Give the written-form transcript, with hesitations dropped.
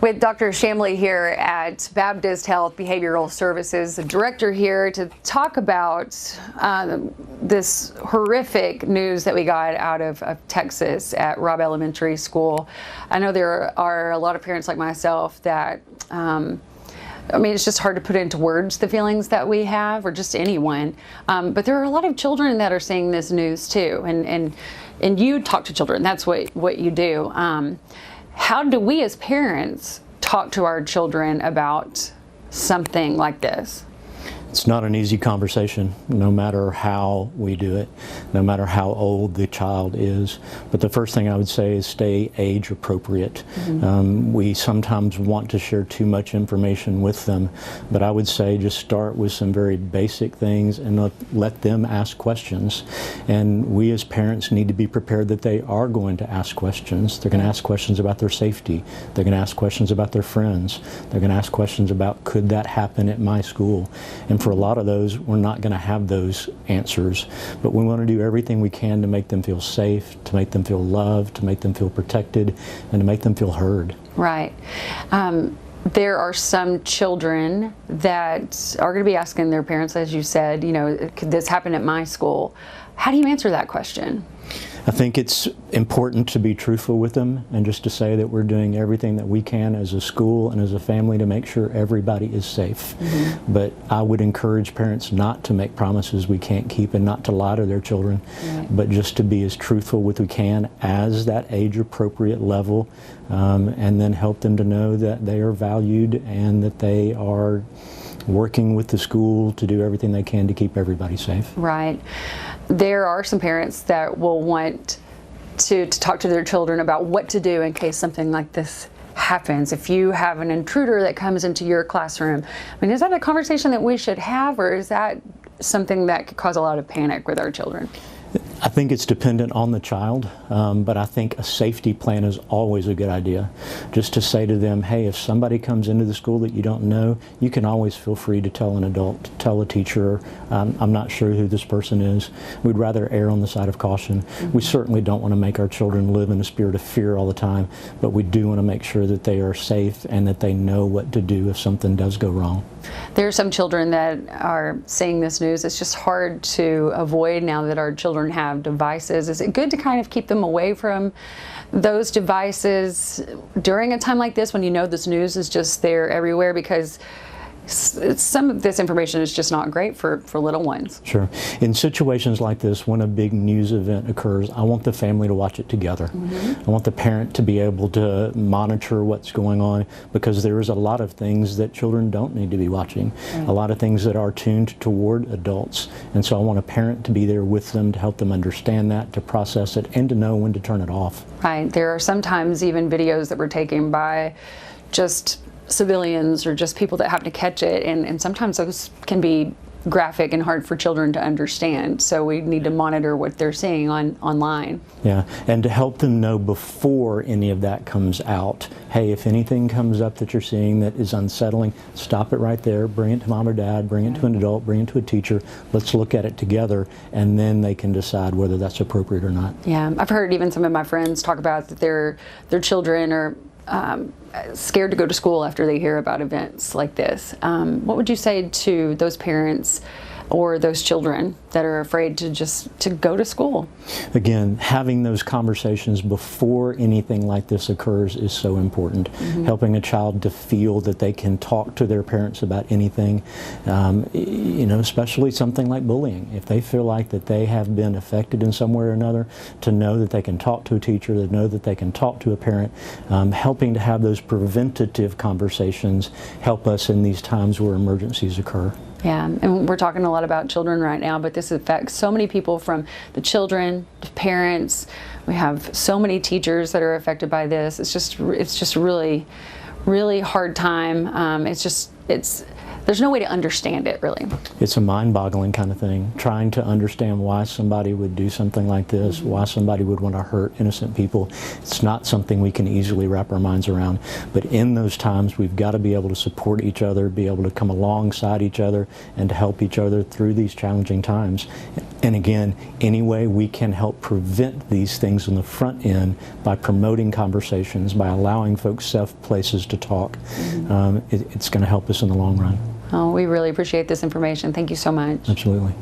With Dr. Chamblee here at Baptist Health Behavioral Services, the director here to talk about this horrific news that we got out of Texas at Robb Elementary School. I know there are a lot of parents like myself that, it's just hard to put into words the feelings that we have, or just anyone. But there are a lot of children that are seeing this news too, and you talk to children. That's what you do. How do we as parents talk to our children about something like this? It's not an easy conversation, no matter how we do it, no matter how old the child is. But the first thing I would say is stay age appropriate. We sometimes want to share too much information with them, but I would say just start with some very basic things and let them ask questions. And we as parents need to be prepared that they are going to ask questions. They're going to ask questions about their safety. They're going to ask questions about their friends. They're going to ask questions about, could that happen at my school? And for a lot of those, we're not going to have those answers, but we want to do everything we can to make them feel safe, to make them feel loved, to make them feel protected, and to make them feel heard. Right. There are some children that are going to be asking their parents, as you said, could this happen at my school? How do you answer that question? I think it's important to be truthful with them and just to say that we're doing everything that we can as a school and as a family to make sure everybody is safe. But I would encourage parents not to make promises we can't keep and not to lie to their children, but just to be as truthful with we can as that age appropriate level, and then help them to know that they are valued and that they are working with the school to do everything they can to keep everybody safe. Right. There are some parents that will want to talk to their children about what to do in case something like this happens. If you have an intruder that comes into your classroom, is that a conversation that we should have, or is that something that could cause a lot of panic with our children? I think it's dependent on the child, but I think a safety plan is always a good idea. Just to say to them, hey, if somebody comes into the school that you don't know, you can always feel free to tell an adult, tell a teacher, I'm not sure who this person is. We'd rather err on the side of caution. We certainly don't want to make our children live in a spirit of fear all the time, but we do want to make sure that they are safe and that they know what to do if something does go wrong. There are some children that are seeing this news. It's just hard to avoid now that our children have devices. Is it good to kind of keep them away from those devices during a time like this when you know this news is just there everywhere? Because some of this information is just not great for little ones. Sure. In situations like this, when a big news event occurs, I want the family to watch it together. I want the parent to be able to monitor what's going on, because there is a lot of things that children don't need to be watching, a lot of things that are tuned toward adults. And so I want a parent to be there with them to help them understand that, to process it, and to know when to turn it off. Right. There are sometimes even videos that were taken by just civilians or just people that happen to catch it, and sometimes those can be graphic and hard for children to understand, so we need to monitor what they're seeing online. Yeah, and to help them know before any of that comes out, hey, if anything comes up that you're seeing that is unsettling, stop it right there, bring it to mom or dad, bring it to an adult, bring it to a teacher, let's look at it together, and then they can decide whether that's appropriate or not. Yeah, I've heard even some of my friends talk about that their children are scared to go to school after they hear about events like this. What would you say to those parents or those children that are afraid to go to school? Again, having those conversations before anything like this occurs is so important. Helping a child to feel that they can talk to their parents about anything, especially something like bullying. If they feel like that they have been affected in some way or another, to know that they can talk to a teacher, to know that they can talk to a parent. Helping to have those preventative conversations help us in these times where emergencies occur. Yeah, and we're talking a lot about children right now, but this affects so many people, from the children to parents. We have so many teachers that are affected by this. It's just really, really hard time. It's there's no way to understand it, really. It's a mind-boggling kind of thing, trying to understand why somebody would do something like this, why somebody would want to hurt innocent people. It's not something we can easily wrap our minds around. But in those times, we've got to be able to support each other, be able to come alongside each other, and to help each other through these challenging times. And again, any way we can help prevent these things on the front end by promoting conversations, by allowing folks safe places to talk, it's going to help us in the long run. Oh, we really appreciate this information. Thank you so much. Absolutely.